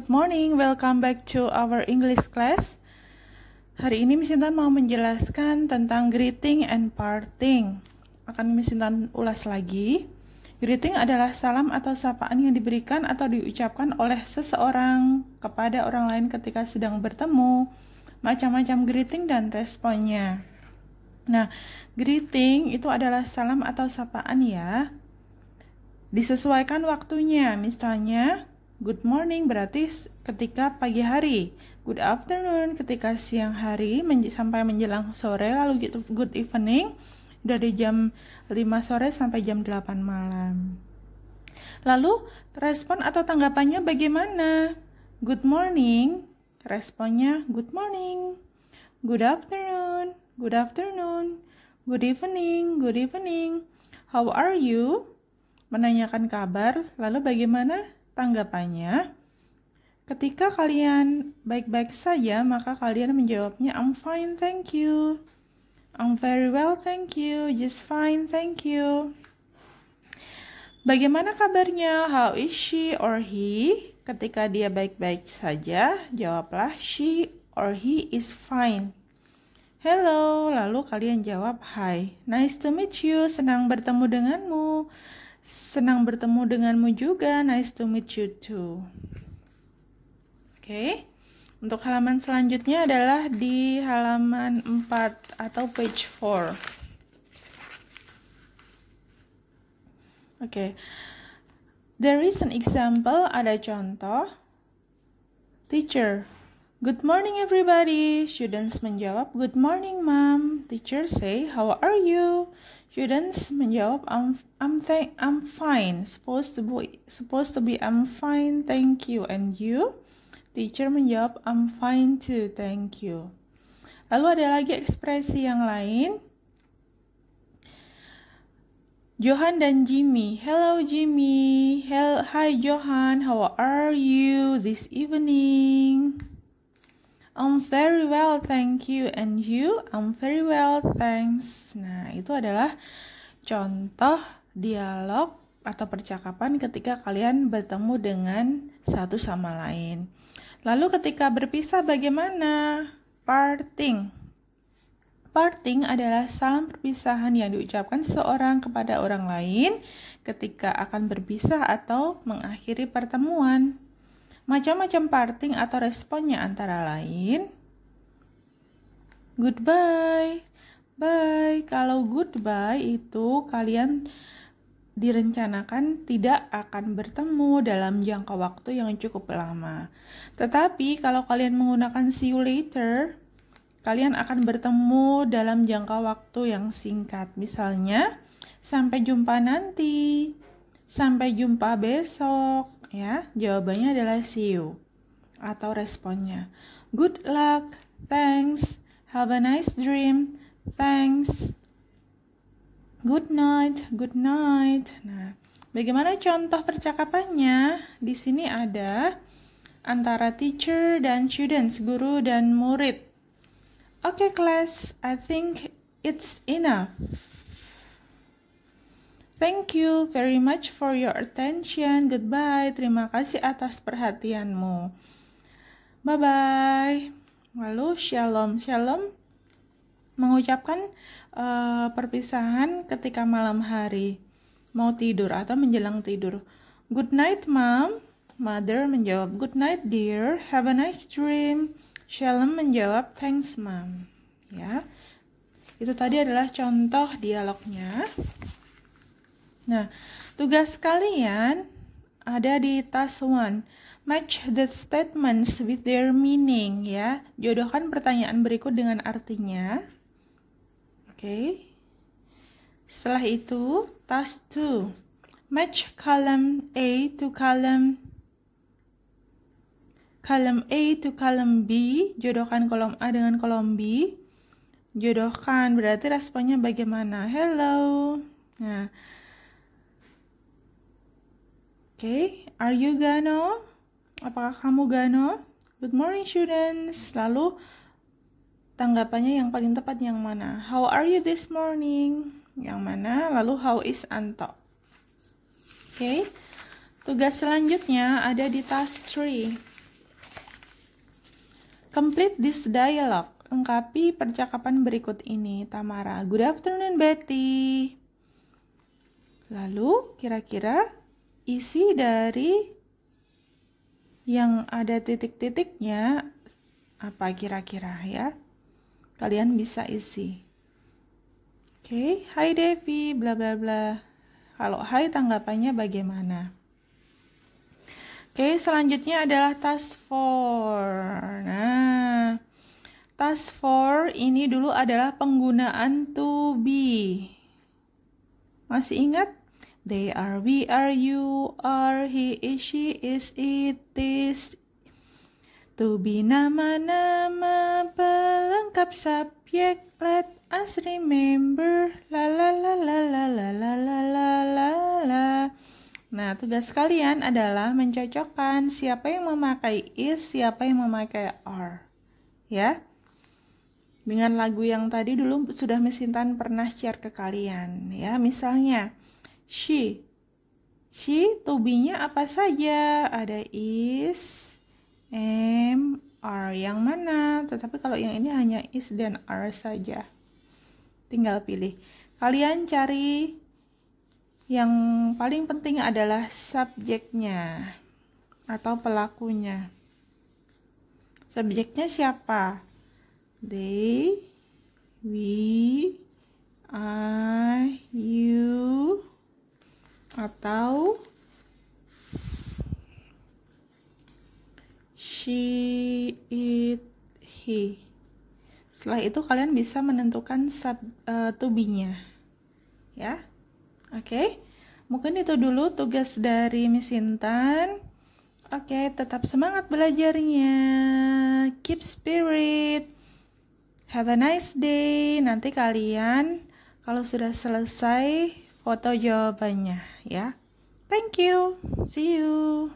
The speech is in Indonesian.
good morning. Welcome back to our English class. Hari ini Miss Intan mau menjelaskan tentang greeting and parting. Akan Miss Intan ulas lagi. Greeting adalah salam atau sapaan yang diberikan atau diucapkan oleh seseorang kepada orang lain ketika sedang bertemu. Macam-macam greeting dan responnya. Nah, greeting itu adalah salam atau sapaan ya. Disesuaikan waktunya, misalnya good morning berarti ketika pagi hari, good afternoon ketika siang hari sampai menjelang sore, lalu good evening dari jam 5 sore sampai jam 8 malam. Lalu respon atau tanggapannya bagaimana? Good morning, responnya good morning. Good afternoon, good afternoon. Good evening, good evening. How are you? Menanyakan kabar, lalu bagaimana tanggapannya? Ketika kalian baik-baik saja, maka kalian menjawabnya I'm fine, thank you. I'm very well, thank you. Just fine, thank you. Bagaimana kabarnya? How is she or he? Ketika dia baik-baik saja, jawablah she or he is fine. Hello, lalu kalian jawab hi. Nice to meet you, senang bertemu denganmu. Senang bertemu denganmu juga. Nice to meet you too. Oke. Untuk halaman selanjutnya adalah di halaman 4 atau page 4. Oke. There is an example, ada contoh. Teacher, good morning everybody. Students menjawab, good morning ma'am. Teacher say, how are you? Students menjawab, I'm fine. Supposed to be I'm fine, thank you. And you? Teacher menjawab, I'm fine too, thank you. Lalu ada lagi ekspresi yang lain. Johan dan Jimmy. Hello Jimmy. Hi Johan, how are you this evening? I'm very well, thank you. And you? I'm very well, thanks. Nah, itu adalah contoh dialog atau percakapan ketika kalian bertemu dengan satu sama lain. Lalu ketika berpisah bagaimana? Parting. Parting adalah salam perpisahan yang diucapkan seseorang kepada orang lain ketika akan berpisah atau mengakhiri pertemuan. Macam-macam parting atau responnya antara lain goodbye, bye. Kalau goodbye itu kalian direncanakan tidak akan bertemu dalam jangka waktu yang cukup lama. Tetapi kalau kalian menggunakan see you later, kalian akan bertemu dalam jangka waktu yang singkat. Misalnya, sampai jumpa nanti, sampai jumpa besok. Ya, jawabannya adalah see you atau responnya. Good luck, thanks. Have a nice dream, thanks. Good night, good night. Nah, bagaimana contoh percakapannya? Di sini ada antara teacher dan students, guru dan murid. Okay, class, I think it's enough. Thank you very much for your attention. Goodbye. Terima kasih atas perhatianmu. Bye-bye. Lalu shalom. Shalom mengucapkan perpisahan ketika malam hari. Mau tidur atau menjelang tidur. Good night, mom. Mother menjawab, good night, dear. Have a nice dream. Shalom menjawab, thanks, mom. Ya. Itu tadi adalah contoh dialognya. Nah, tugas kalian ada di task 1. Match the statements with their meaning, ya. Jodohkan pertanyaan berikut dengan artinya. Oke. Setelah itu, task 2. Match column A to column A to column B. Jodohkan kolom A dengan kolom B. Jodohkan berarti responnya bagaimana? Hello. Nah, okay, are you Gano? Apakah kamu Gano? Good morning students. Lalu tanggapannya yang paling tepat yang mana? How are you this morning? Yang mana? Lalu how is Anto? Okay. Tugas selanjutnya ada di task 3. Complete this dialogue. Lengkapi percakapan berikut ini. Tamara, good afternoon Betty. Lalu kira-kira isi dari yang ada titik-titiknya apa kira-kira ya? Kalian bisa isi. Oke, hi Devi, bla bla bla. Kalau hi tanggapannya bagaimana? Oke, selanjutnya adalah task 4. Nah, task 4 ini dulu adalah penggunaan to be. Masih ingat? They are, we are, you are, he is, she is, it is. To be nama-nama pelengkap subjek. Let us remember. La la la la la la la la la la la. Nah, tugas kalian adalah mencocokkan siapa yang memakai is, siapa yang memakai are. Ya. Dengan lagu yang tadi dulu sudah Miss Intan pernah share ke kalian. Ya, misalnya she. She, to be-nya apa saja? Ada is, am, are. Yang mana? Tetapi kalau yang ini hanya is dan are saja. Tinggal pilih. Kalian cari yang paling penting adalah subjeknya atau pelakunya. Subjeknya siapa? They, we, I, you, atau she, it, he. Setelah itu kalian bisa menentukan to be-nya. Ya. Oke, mungkin itu dulu tugas dari Miss Intan. Oke, tetap semangat belajarnya. Keep spirit. Have a nice day. Nanti kalian kalau sudah selesai foto jawabannya ya. Thank you. See you.